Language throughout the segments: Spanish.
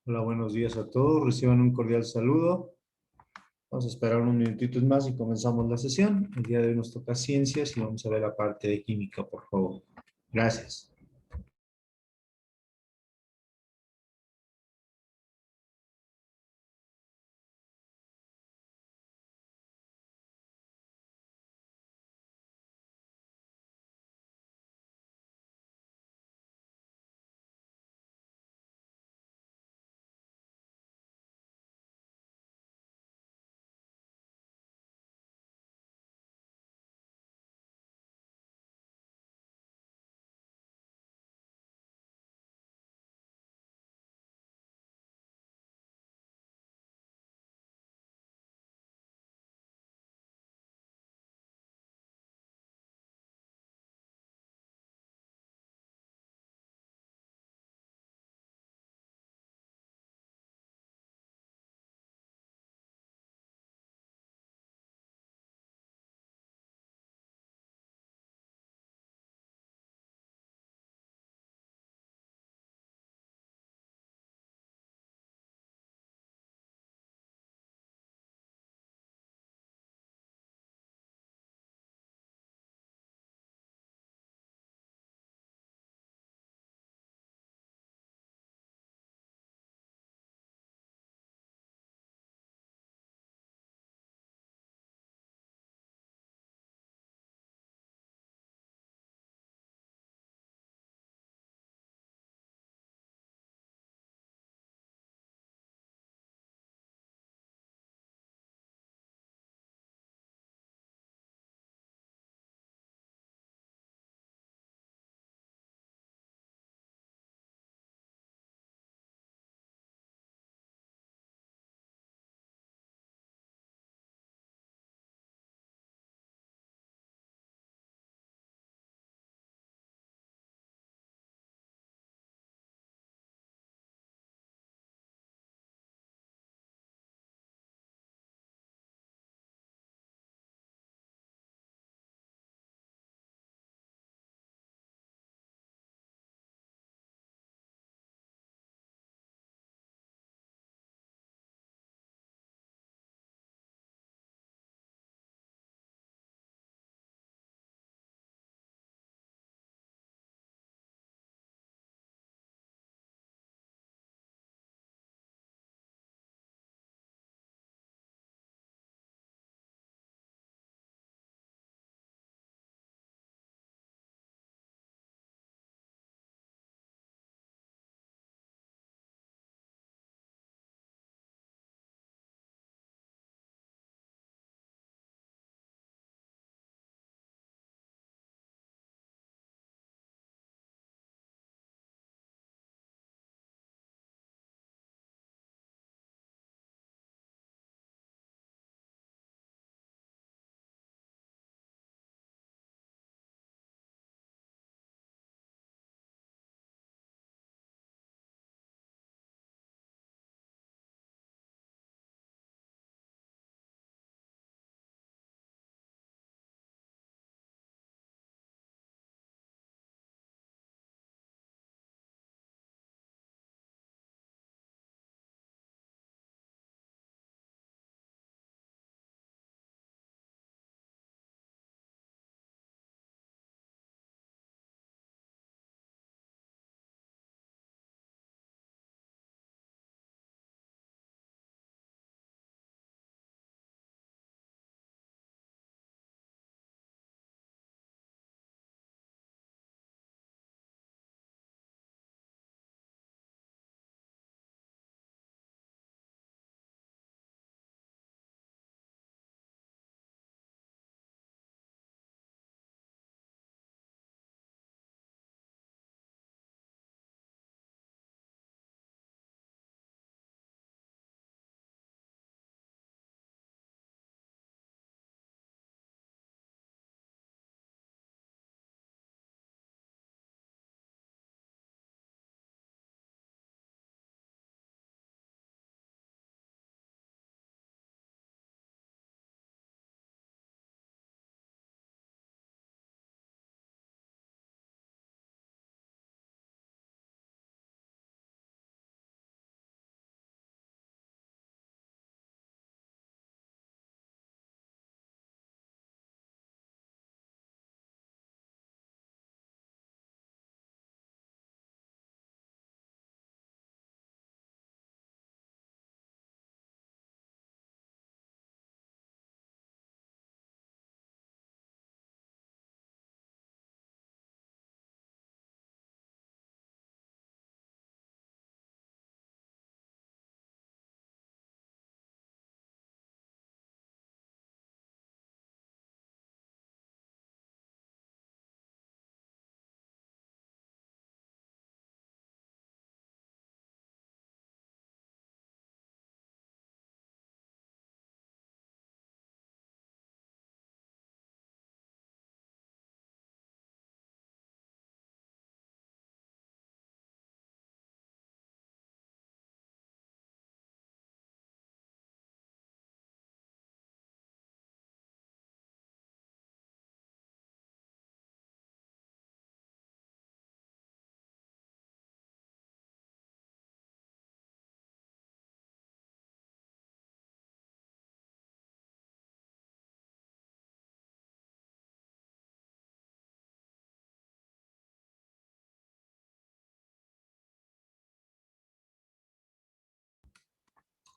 Hola, buenos días a todos. Reciban un cordial saludo. Vamos a esperar unos minutitos más y comenzamos la sesión. El día de hoy nos toca ciencias y vamos a ver la parte de química, por favor. Gracias.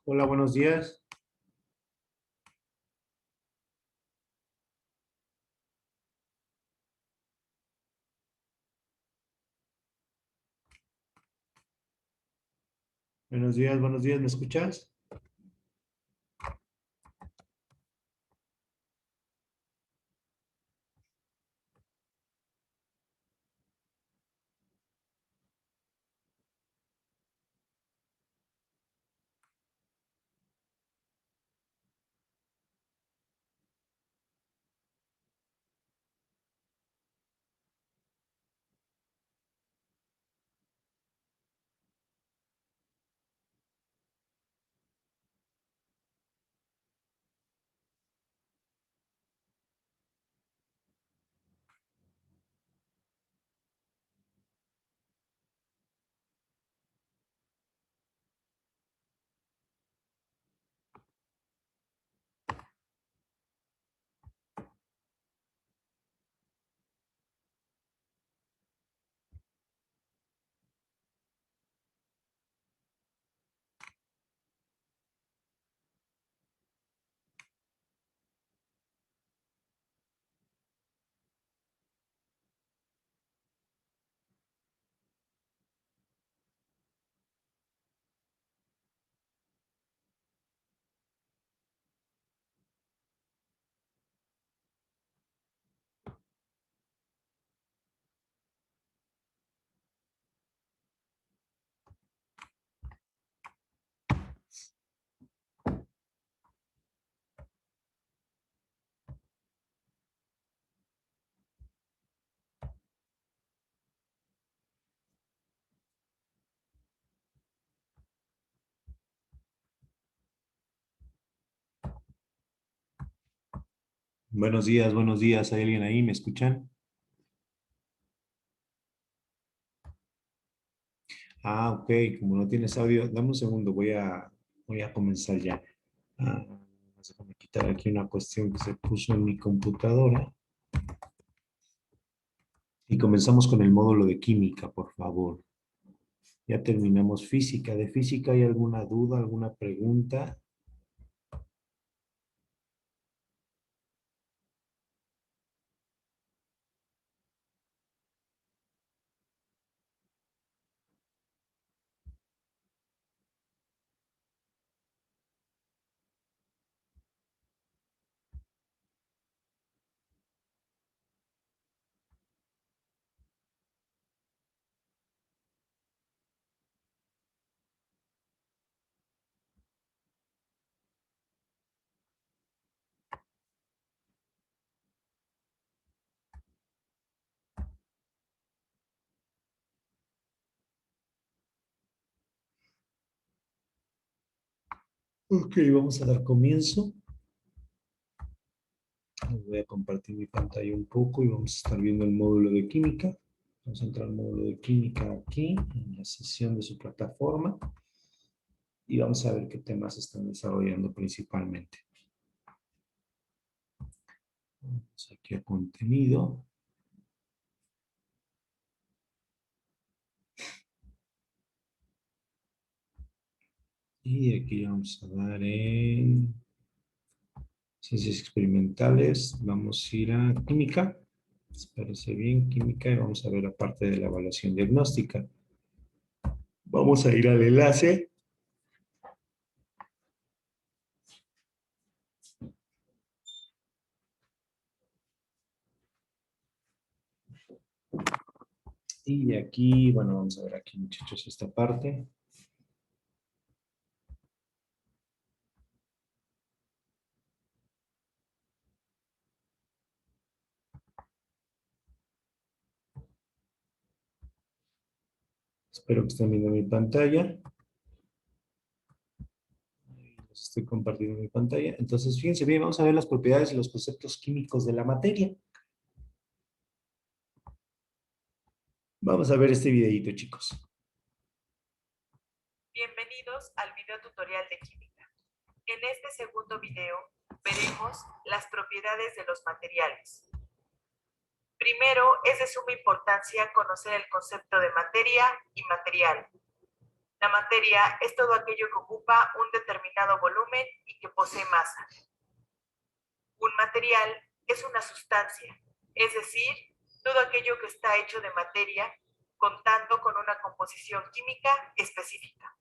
Hola, buenos días. Buenos días, ¿me escuchas? Buenos días. ¿Hay alguien ahí? ¿Me escuchan? Ah, ok. Como no tienes audio, dame un segundo. Voy a comenzar ya. Ah, déjame quitar aquí una cuestión que se puso en mi computadora. Y comenzamos con el módulo de química, por favor. Ya terminamos física. ¿De física hay alguna duda, alguna pregunta? Ok, vamos a dar comienzo. Voy a compartir mi pantalla un poco y vamos a estar viendo el módulo de química. Vamos a entrar al módulo de química aquí, en la sesión de su plataforma, y vamos a ver qué temas están desarrollando principalmente. Vamos aquí a contenido. Y aquí vamos a dar en ciencias experimentales. Vamos a ir a química. ¿Les parece bien? Química, y vamos a ver la parte de la evaluación diagnóstica. Vamos a ir al enlace. Y de aquí, bueno, vamos a ver aquí, muchachos, esta parte. Espero que estén viendo mi pantalla. Les estoy compartiendo mi pantalla. Entonces, fíjense bien, vamos a ver las propiedades y los conceptos químicos de la materia. Vamos a ver este videito, chicos. Bienvenidos al video tutorial de química. En este segundo video veremos las propiedades de los materiales. Primero, es de suma importancia conocer el concepto de materia y material. La materia es todo aquello que ocupa un determinado volumen y que posee masa. Un material es una sustancia, es decir, todo aquello que está hecho de materia contando con una composición química específica.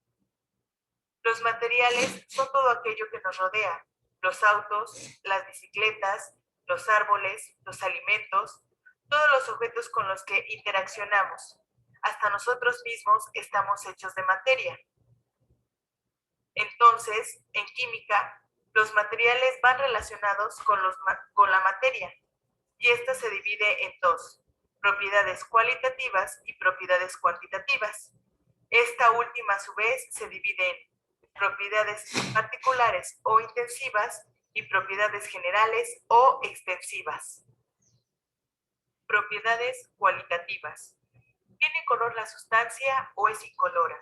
Los materiales son todo aquello que nos rodea: los autos, las bicicletas, los árboles, los alimentos, todos los objetos con los que interaccionamos. Hasta nosotros mismos estamos hechos de materia. Entonces, en química, los materiales van relacionados con la materia, y esta se divide en dos: propiedades cualitativas y propiedades cuantitativas. Esta última, a su vez, se divide en propiedades particulares o intensivas y propiedades generales o extensivas. Propiedades cualitativas. ¿Tiene color la sustancia o es incolora?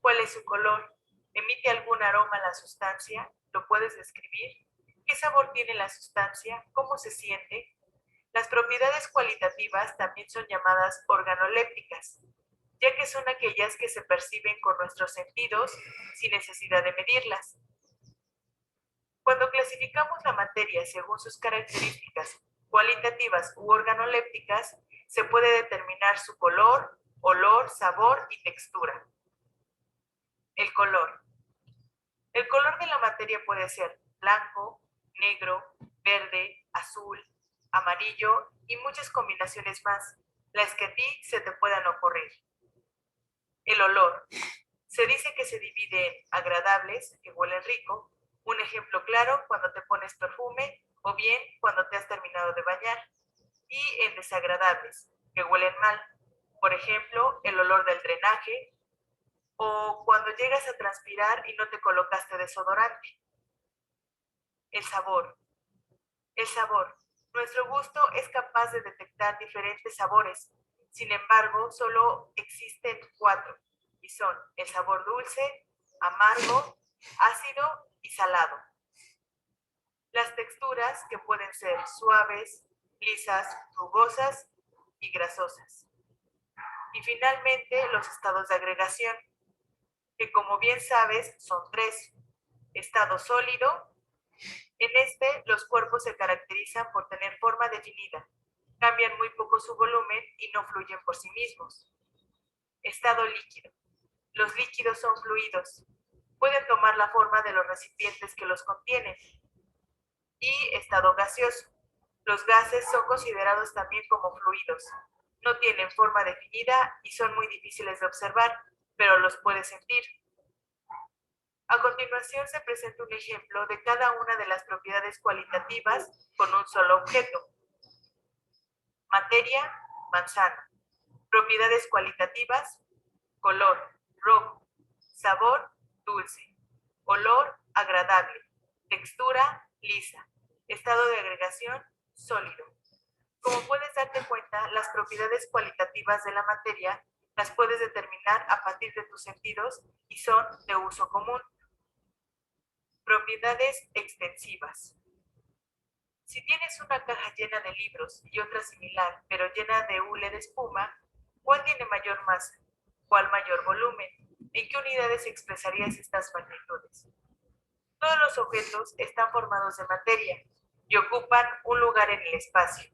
¿Cuál es su color? ¿Emite algún aroma la sustancia? ¿Lo puedes describir? ¿Qué sabor tiene la sustancia? ¿Cómo se siente? Las propiedades cualitativas también son llamadas organolépticas, ya que son aquellas que se perciben con nuestros sentidos sin necesidad de medirlas. Cuando clasificamos la materia según sus características cualitativas u organolépticas, se puede determinar su color, olor, sabor y textura. El color. El color de la materia puede ser blanco, negro, verde, azul, amarillo y muchas combinaciones más, las que a ti se te puedan ocurrir. El olor. Se dice que se divide en agradables, que huelen rico, un ejemplo claro cuando te pones perfume o bien cuando te has terminado de bañar, y en desagradables, que huelen mal, por ejemplo, el olor del drenaje o cuando llegas a transpirar y no te colocaste desodorante. El sabor. El sabor. Nuestro gusto es capaz de detectar diferentes sabores. Sin embargo, solo existen 4, y son el sabor dulce, amargo, ácido y salado. Las texturas, que pueden ser suaves, lisas, rugosas y grasosas. Y finalmente, los estados de agregación, que como bien sabes son 3. Estado sólido. En este, los cuerpos se caracterizan por tener forma definida, cambian muy poco su volumen y no fluyen por sí mismos. Estado líquido. Los líquidos son fluidos, pueden tomar la forma de los recipientes que los contienen. Y estado gaseoso. Los gases son considerados también como fluidos. No tienen forma definida y son muy difíciles de observar, pero los puedes sentir. A continuación se presenta un ejemplo de cada una de las propiedades cualitativas con un solo objeto. Materia, manzana. Propiedades cualitativas: color, rojo. Sabor, dulce. Olor, agradable. Textura, lisa. Estado de agregación, sólido. Como puedes darte cuenta, las propiedades cualitativas de la materia las puedes determinar a partir de tus sentidos y son de uso común. Propiedades extensivas. Si tienes una caja llena de libros y otra similar, pero llena de hule de espuma, ¿cuál tiene mayor masa? ¿Cuál mayor volumen? ¿En qué unidades expresarías estas magnitudes? Todos los objetos están formados de materia y ocupan un lugar en el espacio,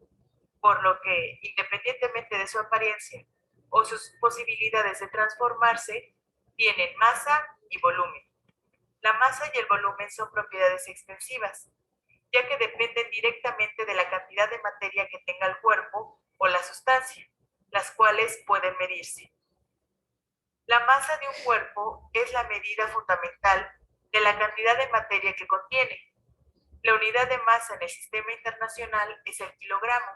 por lo que, independientemente de su apariencia o sus posibilidades de transformarse, tienen masa y volumen. La masa y el volumen son propiedades extensivas, ya que dependen directamente de la cantidad de materia que tenga el cuerpo o la sustancia, las cuales pueden medirse. La masa de un cuerpo es la medida fundamental de la cantidad de materia que contiene. La unidad de masa en el sistema internacional es el kilogramo.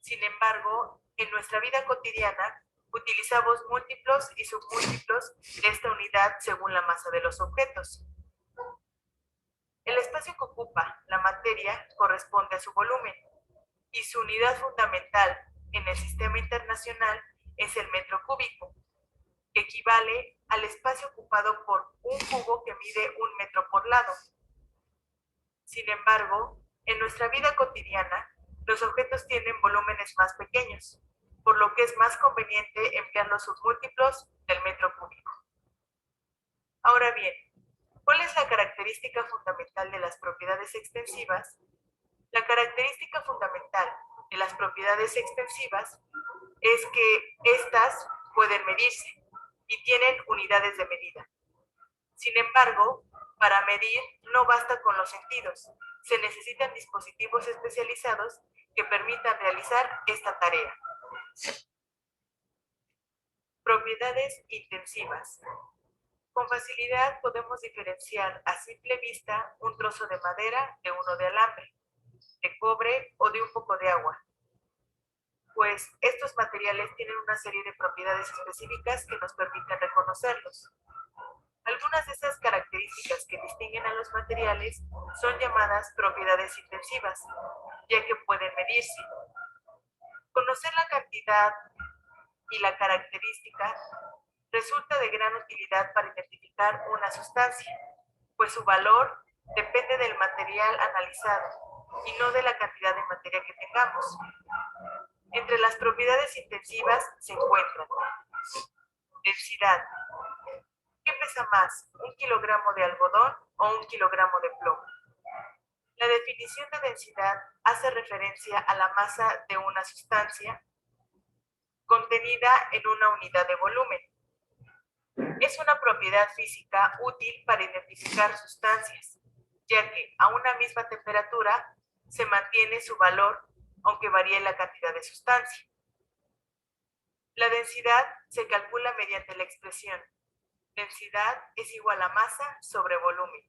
Sin embargo, en nuestra vida cotidiana utilizamos múltiplos y submúltiplos de esta unidad según la masa de los objetos. El espacio que ocupa la materia corresponde a su volumen, y su unidad fundamental en el sistema internacional es el metro cúbico, que equivale al espacio ocupado por un cubo que mide 1 metro por lado. Sin embargo, en nuestra vida cotidiana, los objetos tienen volúmenes más pequeños, por lo que es más conveniente emplear los submúltiplos del metro cúbico. Ahora bien, ¿cuál es la característica fundamental de las propiedades extensivas? La característica fundamental de las propiedades extensivas es que éstas pueden medirse y tienen unidades de medida. Sin embargo, para medir no basta con los sentidos, se necesitan dispositivos especializados que permitan realizar esta tarea. Propiedades intensivas. Con facilidad podemos diferenciar a simple vista un trozo de madera de uno de alambre, de cobre o de un poco de agua, pues estos materiales tienen una serie de propiedades específicas que nos permiten reconocerlos. Algunas de esas características que distinguen a los materiales son llamadas propiedades intensivas, ya que pueden medirse. Conocer la cantidad y la característica resulta de gran utilidad para identificar una sustancia, pues su valor depende del material analizado y no de la cantidad de materia que tengamos. Entre las propiedades intensivas se encuentran densidad. ¿Qué pesa más, un kilogramo de algodón o un kilogramo de plomo? La definición de densidad hace referencia a la masa de una sustancia contenida en una unidad de volumen. Es una propiedad física útil para identificar sustancias, ya que a una misma temperatura se mantiene su valor aunque varíe la cantidad de sustancia. La densidad se calcula mediante la expresión densidad es igual a masa sobre volumen.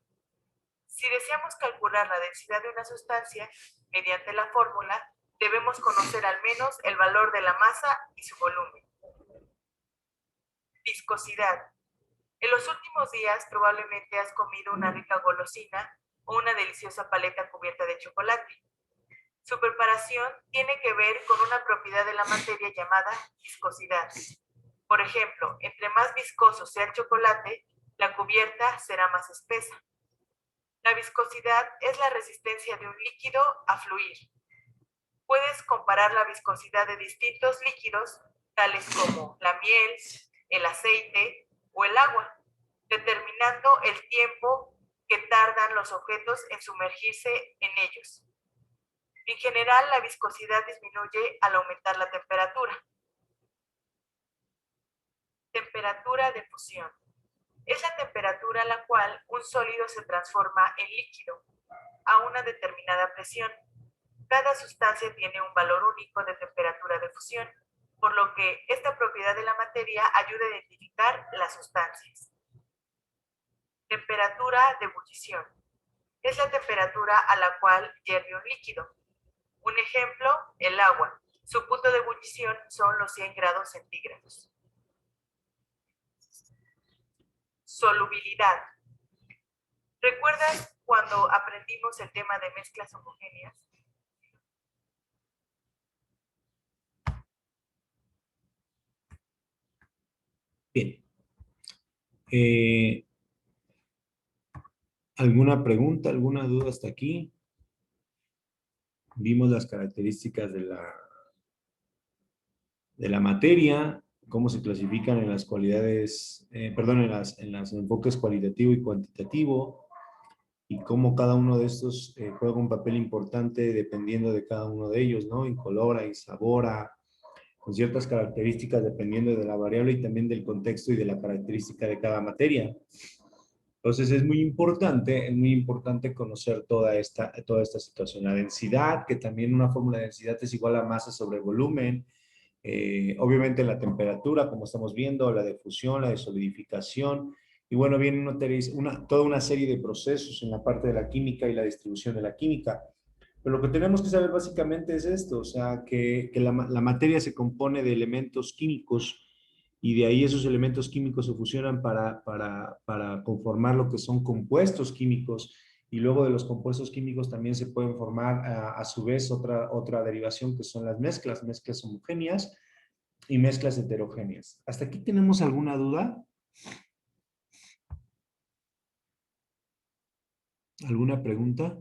Si deseamos calcular la densidad de una sustancia mediante la fórmula, debemos conocer al menos el valor de la masa y su volumen. Viscosidad. En los últimos días probablemente has comido una rica golosina o una deliciosa paleta cubierta de chocolate. Su preparación tiene que ver con una propiedad de la materia llamada viscosidad. Por ejemplo, entre más viscoso sea el chocolate, la cubierta será más espesa. La viscosidad es la resistencia de un líquido a fluir. Puedes comparar la viscosidad de distintos líquidos, tales como la miel, el aceite o el agua, determinando el tiempo que tardan los objetos en sumergirse en ellos. En general, la viscosidad disminuye al aumentar la temperatura. Temperatura de fusión. Es la temperatura a la cual un sólido se transforma en líquido a una determinada presión. Cada sustancia tiene un valor único de temperatura de fusión, por lo que esta propiedad de la materia ayuda a identificar las sustancias. Temperatura de ebullición. Es la temperatura a la cual hierve un líquido. Un ejemplo, el agua. Su punto de ebullición son los 100 grados centígrados. Solubilidad. ¿Recuerdas cuando aprendimos el tema de mezclas homogéneas? Bien. ¿Alguna pregunta, alguna duda hasta aquí? Vimos las características de la materia, cómo se clasifican en las cualidades, en los enfoques cualitativo y cuantitativo, y cómo cada uno de estos juega un papel importante dependiendo de cada uno de ellos, ¿no? Incolora, insabora, con ciertas características dependiendo de la variable y también del contexto y de la característica de cada materia. Entonces es muy importante conocer toda esta situación. La densidad, que también una fórmula de densidad es igual a masa sobre volumen. Obviamente la temperatura, como estamos viendo, la de fusión, la de solidificación. Y bueno, viene toda una serie de procesos en la parte de la química y la distribución de la química. Pero lo que tenemos que saber básicamente es esto, o sea, que la materia se compone de elementos químicos y de ahí esos elementos químicos se fusionan para conformar lo que son compuestos químicos, y luego de los compuestos químicos también se pueden formar a su vez otra derivación que son las mezclas homogéneas y mezclas heterogéneas. ¿Hasta aquí tenemos alguna duda? ¿Alguna pregunta?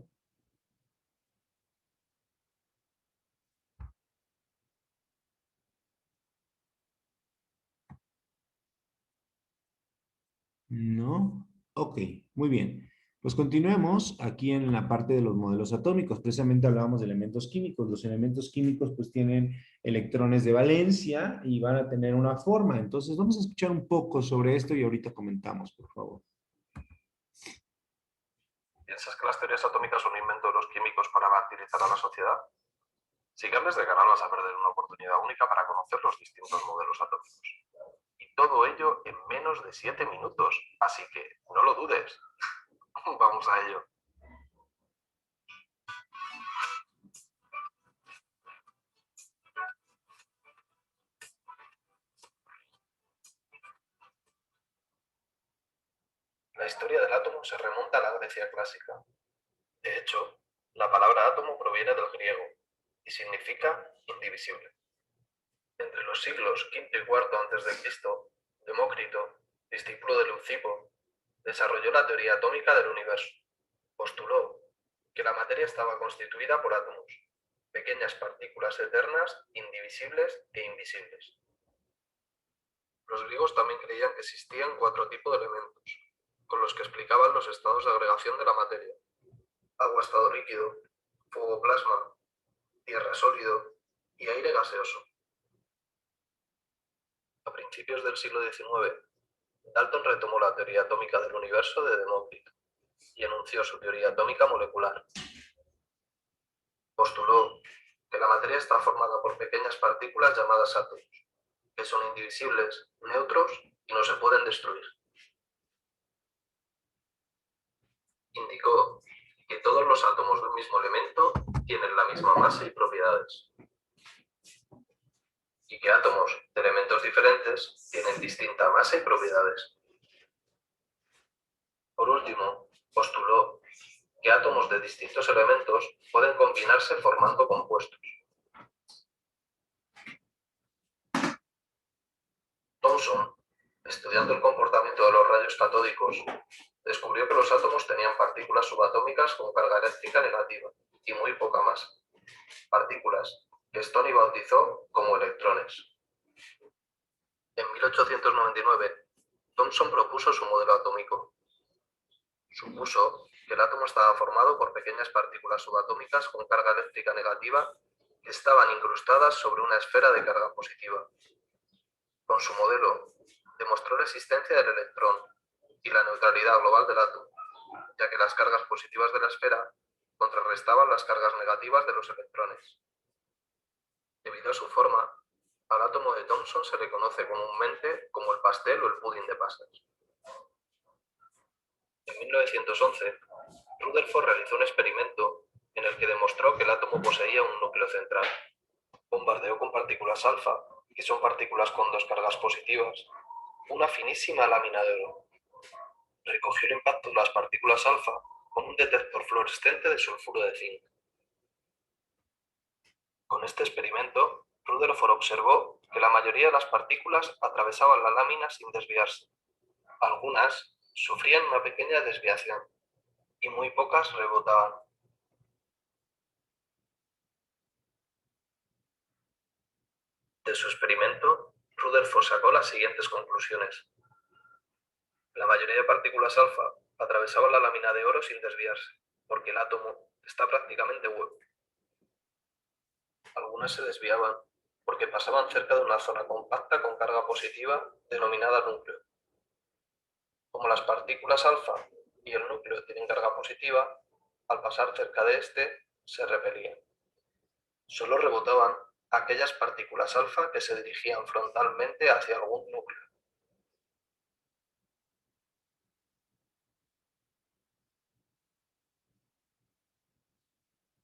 ¿No? Ok, muy bien. Pues continuemos aquí en la parte de los modelos atómicos. Precisamente hablábamos de elementos químicos. Los elementos químicos pues tienen electrones de valencia y van a tener una forma. Entonces vamos a escuchar un poco sobre esto y ahorita comentamos, por favor. ¿Piensas que las teorías atómicas son un invento de los químicos para martirizar a la sociedad? Si cambias de canal vas a perder una oportunidad única para conocer los distintos modelos atómicos. Y todo ello en menos de 7 minutos. Así que no lo dudes. Vamos a ello. La historia del átomo se remonta a la Grecia clásica. De hecho, la palabra átomo proviene del griego y significa indivisible. Entre los siglos V y IV a.C., Demócrito, discípulo de Leucipo, desarrolló la teoría atómica del universo. Postuló que la materia estaba constituida por átomos, pequeñas partículas eternas, indivisibles e invisibles. Los griegos también creían que existían 4 tipos de elementos, con los que explicaban los estados de agregación de la materia: agua estado líquido, fuego plasma, tierra sólido y aire gaseoso. A principios del siglo XIX, Dalton retomó la teoría atómica del universo de Demócrito y enunció su teoría atómica molecular. Postuló que la materia está formada por pequeñas partículas llamadas átomos, que son indivisibles, neutros y no se pueden destruir. Indicó que todos los átomos de un mismo elemento tienen la misma masa y propiedades, y que átomos de elementos diferentes tienen distinta masa y propiedades. Por último, postuló que átomos de distintos elementos pueden combinarse formando compuestos. Thomson, estudiando el comportamiento de los rayos catódicos, descubrió que los átomos tenían partículas subatómicas con carga eléctrica negativa y muy poca masa, partículas que Stoney bautizó como electrones. En 1899, Thomson propuso su modelo atómico. Supuso que el átomo estaba formado por pequeñas partículas subatómicas con carga eléctrica negativa que estaban incrustadas sobre una esfera de carga positiva. Con su modelo, demostró la existencia del electrón y la neutralidad global del átomo, ya que las cargas positivas de la esfera contrarrestaban las cargas negativas de los electrones. Debido a su forma, al átomo de Thomson se le conoce comúnmente como el pastel o el pudín de pasas. En 1911, Rutherford realizó un experimento en el que demostró que el átomo poseía un núcleo central. Bombardeó con partículas alfa, que son partículas con 2 cargas positivas, una finísima lámina de oro. Recogió el impacto de las partículas alfa con un detector fluorescente de sulfuro de zinc. Con este experimento, Rutherford observó que la mayoría de las partículas atravesaban la lámina sin desviarse. Algunas sufrían una pequeña desviación y muy pocas rebotaban. De su experimento, Rutherford sacó las siguientes conclusiones. La mayoría de partículas alfa atravesaban la lámina de oro sin desviarse, porque el átomo está prácticamente hueco. Algunas se desviaban, porque pasaban cerca de una zona compacta con carga positiva denominada núcleo. Como las partículas alfa y el núcleo tienen carga positiva, al pasar cerca de este, se repelían. Solo rebotaban aquellas partículas alfa que se dirigían frontalmente hacia algún núcleo.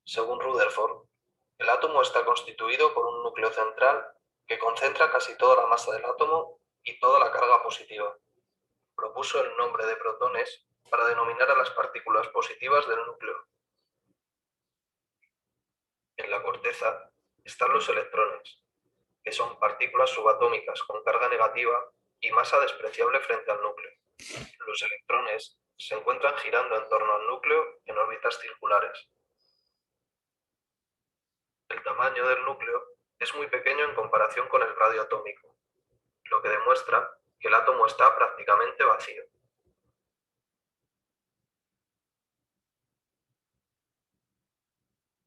Según Rutherford, el átomo está constituido por un núcleo central que concentra casi toda la masa del átomo y toda la carga positiva. Propuso el nombre de protones para denominar a las partículas positivas del núcleo. En la corteza están los electrones, que son partículas subatómicas con carga negativa y masa despreciable frente al núcleo. Los electrones se encuentran girando en torno al núcleo en órbitas circulares. El tamaño del núcleo es muy pequeño en comparación con el radio atómico, lo que demuestra que el átomo está prácticamente vacío.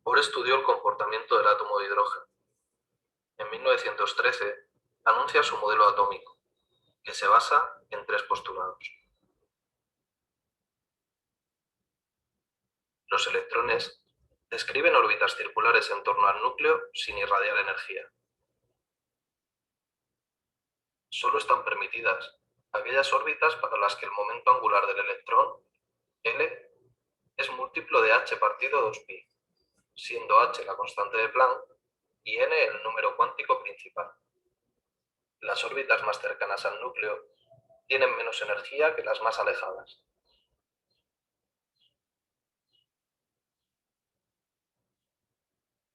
Bohr estudió el comportamiento del átomo de hidrógeno. En 1913 anuncia su modelo atómico, que se basa en 3 postulados. Los electrones describen órbitas circulares en torno al núcleo sin irradiar energía. Solo están permitidas aquellas órbitas para las que el momento angular del electrón, L, es múltiplo de h partido 2pi, siendo h la constante de Planck y n el número cuántico principal. Las órbitas más cercanas al núcleo tienen menos energía que las más alejadas.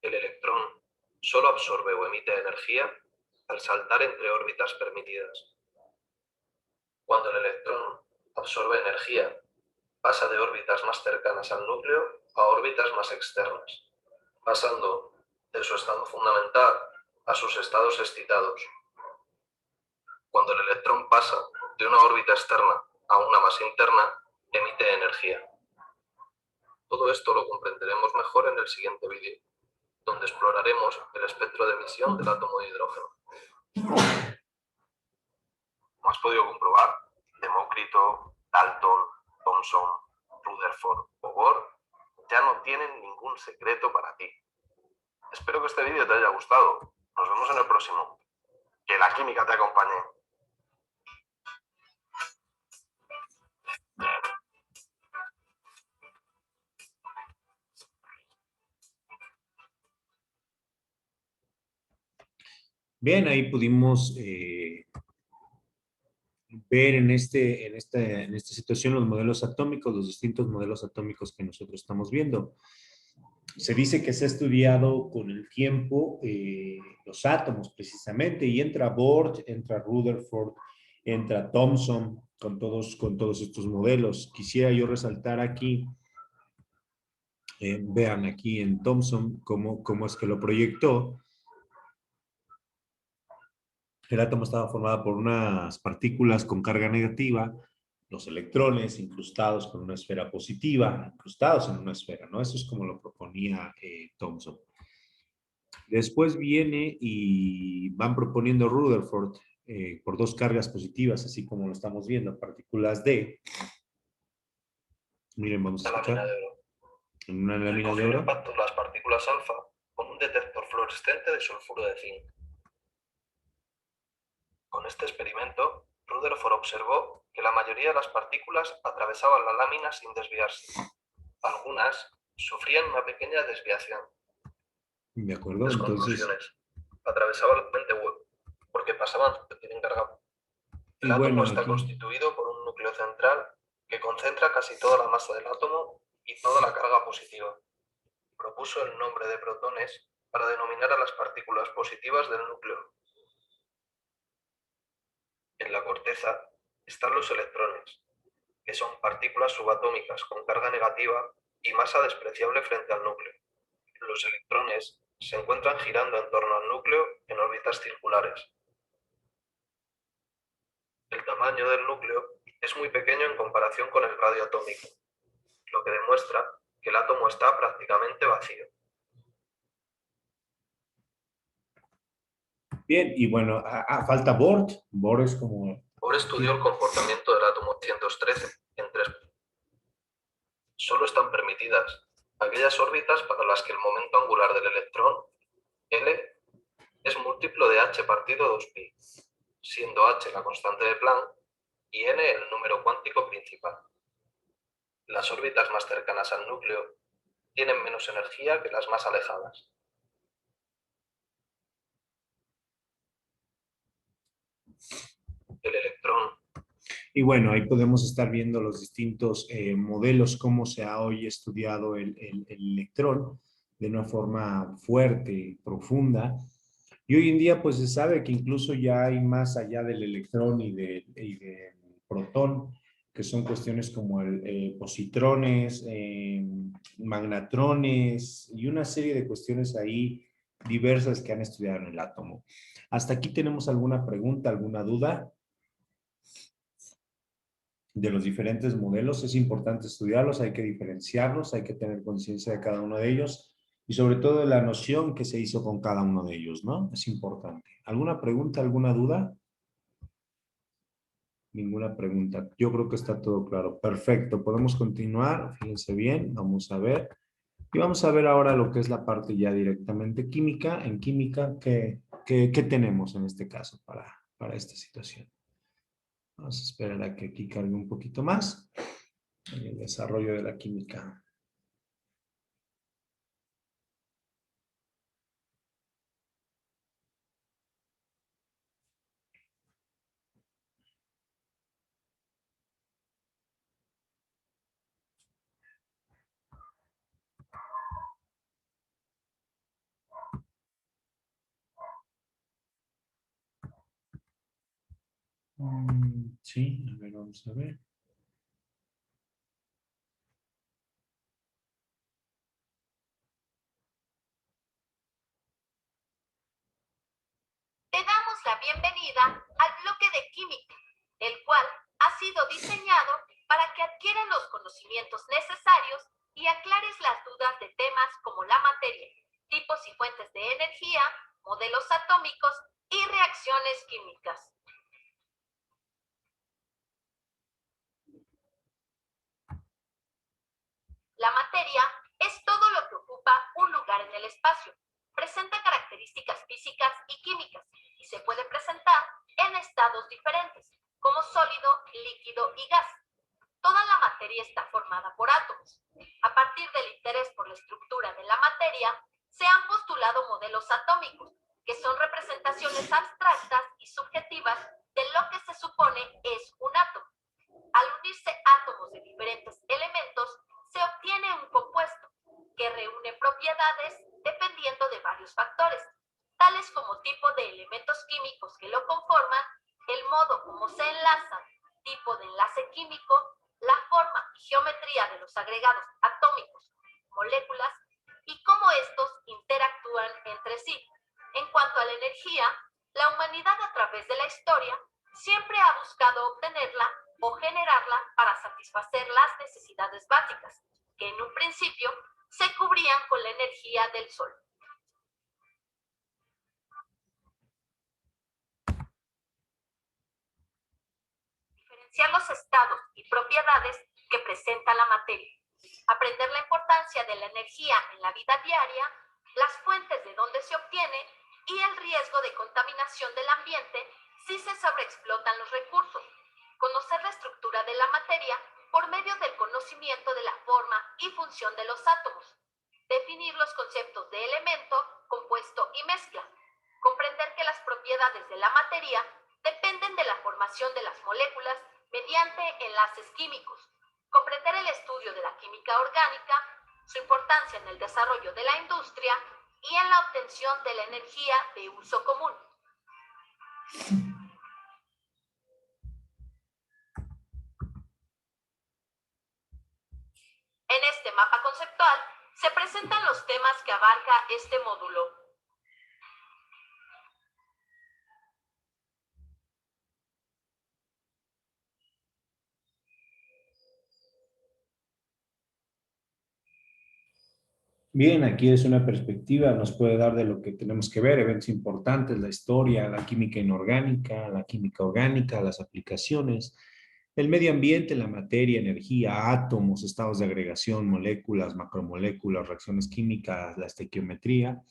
El electrón solo absorbe o emite energía al saltar entre órbitas permitidas. Cuando el electrón absorbe energía, pasa de órbitas más cercanas al núcleo a órbitas más externas, pasando de su estado fundamental a sus estados excitados. Cuando el electrón pasa de una órbita externa a una más interna, emite energía. Todo esto lo comprenderemos mejor en el siguiente vídeo, donde exploraremos el espectro de emisión del átomo de hidrógeno. Como has podido comprobar, Demócrito, Dalton, Thomson, Rutherford o Bohr ya no tienen ningún secreto para ti. Espero que este vídeo te haya gustado. Nos vemos en el próximo. Que la química te acompañe. Bien, ahí pudimos ver en esta situación los modelos atómicos, los distintos modelos atómicos que nosotros estamos viendo. Se dice que se ha estudiado con el tiempo los átomos precisamente, y entra Bohr, entra Rutherford, entra Thomson con todos estos modelos. Quisiera yo resaltar aquí, vean aquí en Thomson cómo es que lo proyectó. El átomo estaba formado por unas partículas con carga negativa, los electrones incrustados con una esfera positiva, incrustados en una esfera, ¿no? Eso es como lo proponía Thomson. Después viene y van proponiendo Rutherford por 2 cargas positivas, así como lo estamos viendo, partículas D. Miren, vamos a escuchar. En una lámina de oro. Impacto las partículas alfa con un detector fluorescente de sulfuro de zinc. Con este experimento, Rutherford observó que la mayoría de las partículas atravesaban la lámina sin desviarse. Algunas sufrían una pequeña desviación. De acuerdo, Las conclusiones. Atravesaban la mente web porque pasaban tienen carga. El átomo está constituido por un núcleo central que concentra casi toda la masa del átomo y toda la carga positiva. Propuso el nombre de protones para denominar a las partículas positivas del núcleo. En la corteza están los electrones, que son partículas subatómicas con carga negativa y masa despreciable frente al núcleo. Los electrones se encuentran girando en torno al núcleo en órbitas circulares. El tamaño del núcleo es muy pequeño en comparación con el radio atómico, lo que demuestra que el átomo está prácticamente vacío. Bien, y bueno, falta Bohr. Bohr es como... Bohr estudió el comportamiento del átomo 213 en 3. Solo están permitidas aquellas órbitas para las que el momento angular del electrón, L, es múltiplo de h partido 2pi, siendo h la constante de Planck y n el número cuántico principal. Las órbitas más cercanas al núcleo tienen menos energía que las más alejadas. El electrón. Y bueno, ahí podemos estar viendo los distintos modelos, cómo se ha hoy estudiado el electrón de una forma fuerte, profunda. Y hoy en día pues se sabe que incluso ya hay más allá del electrón y del protón, que son cuestiones como positrones, magnatrones y una serie de cuestiones ahí diversas que han estudiado en el átomo. ¿Hasta aquí tenemos alguna pregunta, alguna duda de los diferentes modelos? Es importante estudiarlos, hay que diferenciarlos, hay que tener conciencia de cada uno de ellos. y sobre todo de la noción que se hizo con cada uno de ellos, ¿no? Es importante. ¿Alguna pregunta, alguna duda? Ninguna pregunta. Yo creo que está todo claro. Perfecto, podemos continuar. Fíjense bien, vamos a ver. Y vamos a ver ahora lo que es la parte ya directamente química. En química, ¿qué tenemos en este caso para esta situación? Vamos a esperar a que aquí cargue un poquito más en el desarrollo de la química. Sí, a ver, vamos a ver. Te damos la bienvenida al bloque de química, el cual ha sido diseñado para que adquieran los conocimientos necesarios y aclares las dudas de temas como la materia, tipos y fuentes de energía, modelos atómicos y reacciones químicas. La materia es todo lo que ocupa un lugar en el espacio. Presenta características físicas y químicas y se puede presentar en estados diferentes, como sólido, líquido y gas. Toda la materia está formada por átomos. A partir del interés por la estructura de la materia, se han postulado modelos atómicos, que son representaciones abstractas y subjetivas de lo que se supone es un átomo. Al unirse átomos de diferentes elementos, se obtiene un compuesto que reúne propiedades dependiendo de varios factores, tales como tipo de elementos químicos que lo conforman, el modo como se enlazan, tipo de enlace químico, la forma y geometría de los agregados atómicos, moléculas, y cómo estos interactúan entre sí. En cuanto a la energía, la humanidad a través de la historia siempre ha buscado obtenerla o generarla para satisfacer las necesidades básicas, que en un principio se cubrían con la energía del sol. Diferenciar los estados y propiedades que presenta la materia. Aprender la importancia de la energía en la vida diaria, las fuentes de donde se obtiene y el riesgo de contaminación del ambiente si se sobreexplotan los recursos. Conocer la estructura de la materia por medio del conocimiento de la forma y función de los átomos. Definir los conceptos de elemento, compuesto y mezcla. Comprender que las propiedades de la materia dependen de la formación de las moléculas mediante enlaces químicos. Comprender el estudio de la química orgánica, su importancia en el desarrollo de la industria y en la obtención de la energía de uso común. En este mapa conceptual se presentan los temas que abarca este módulo. Bien, aquí es una perspectiva, nos puede dar de lo que tenemos que ver, eventos importantes, la historia, la química inorgánica, la química orgánica, las aplicaciones, el medio ambiente, la materia, energía, átomos, estados de agregación, moléculas, macromoléculas, reacciones químicas, la estequiometría,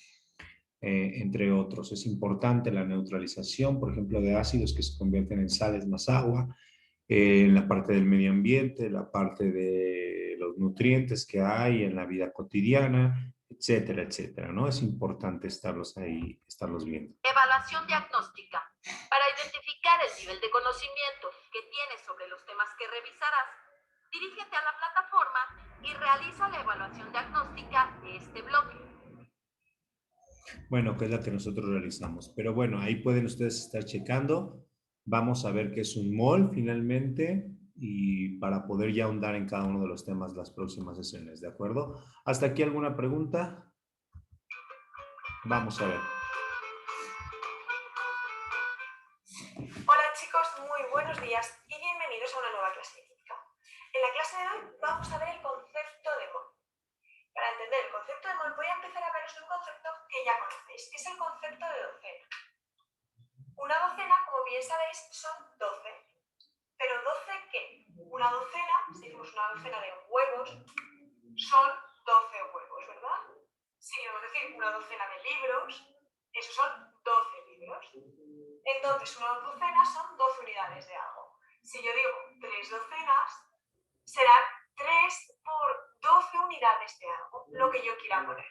entre otros. Es importante la neutralización, por ejemplo, de ácidos que se convierten en sales más agua, en la parte del medio ambiente, la parte de los nutrientes que hay en la vida cotidiana, etcétera, etcétera, ¿no? Es importante estarlos ahí, estarlos viendo. Evaluación diagnóstica. Para identificar el nivel de conocimiento que tienes sobre los temas que revisarás, dirígete a la plataforma y realiza la evaluación diagnóstica de este bloque. Bueno, que es la que nosotros realizamos. Pero bueno, ahí pueden ustedes estar checando. Vamos a ver qué es un mol finalmente y para poder ya ahondar en cada uno de los temas las próximas sesiones, ¿de acuerdo? ¿Hasta aquí alguna pregunta? Vamos a ver. Hola chicos, muy buenos días y bienvenidos a una nueva clase de química. En la clase de hoy vamos a ver el concepto de mol. Para entender el concepto concepto de mol voy a empezar a hablaros de un concepto que ya conocéis, que es el concepto de docena. Una docena, como bien sabéis, son 12. ¿Pero 12 qué? Una docena, si decimos una docena de huevos, son 12 huevos, ¿verdad? Si queremos decir una docena de libros, esos son 12 libros. Entonces, una docena son 12 unidades de algo. Si yo digo 3 docenas, serán 3 por 12 unidades de algo, lo que yo quiera poner.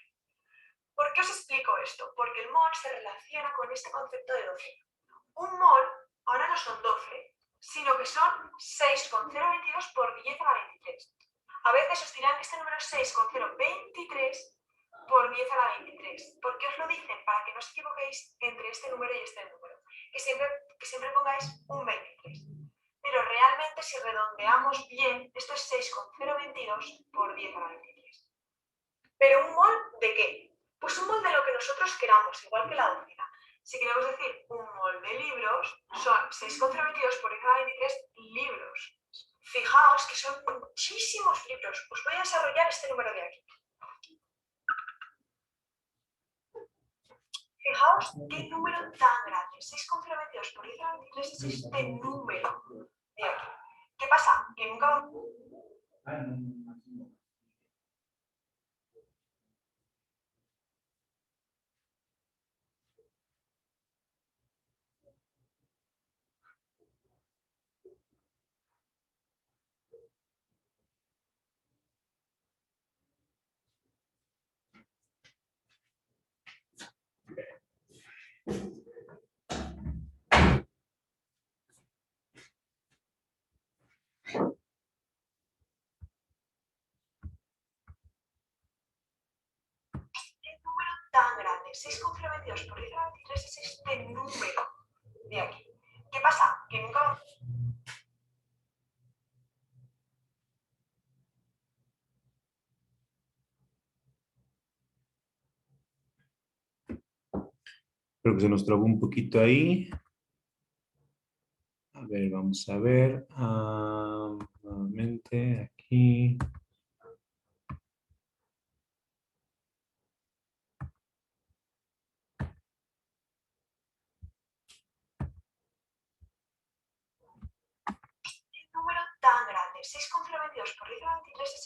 ¿Por qué os explico esto? Porque el mol se relaciona con este concepto de docena. Un mol ahora no son 12, sino que son 6,022 por 10 a la 23. A veces os dirán que este número es 6,023 por 10 a la 23. ¿Por qué os lo dicen? Para que no os equivoquéis entre este número y este número. Que siempre pongáis un 23. Pero realmente si redondeamos bien, esto es 6,022 por 10 a la 23. ¿Pero un mol de qué? Pues un mol de lo que nosotros queramos, igual que la docena. Si queremos decir un mol de libros, son 6,022 por 10 a la 23 libros. Fijaos que son muchísimos libros. Os voy a desarrollar este número de aquí. Fijaos qué número tan grande. 6,022 por 10 a la 23 es este número de aquí. ¿Qué pasa? Que nunca vamos... tan grande. 6,022 por 10 a la 23 es este número de aquí. ¿Qué pasa? Que nunca... Creo que se nos trabó un poquito ahí. A ver, vamos a ver. Nuevamente aquí. número tan grande. 6,022 por 10 a la 23 es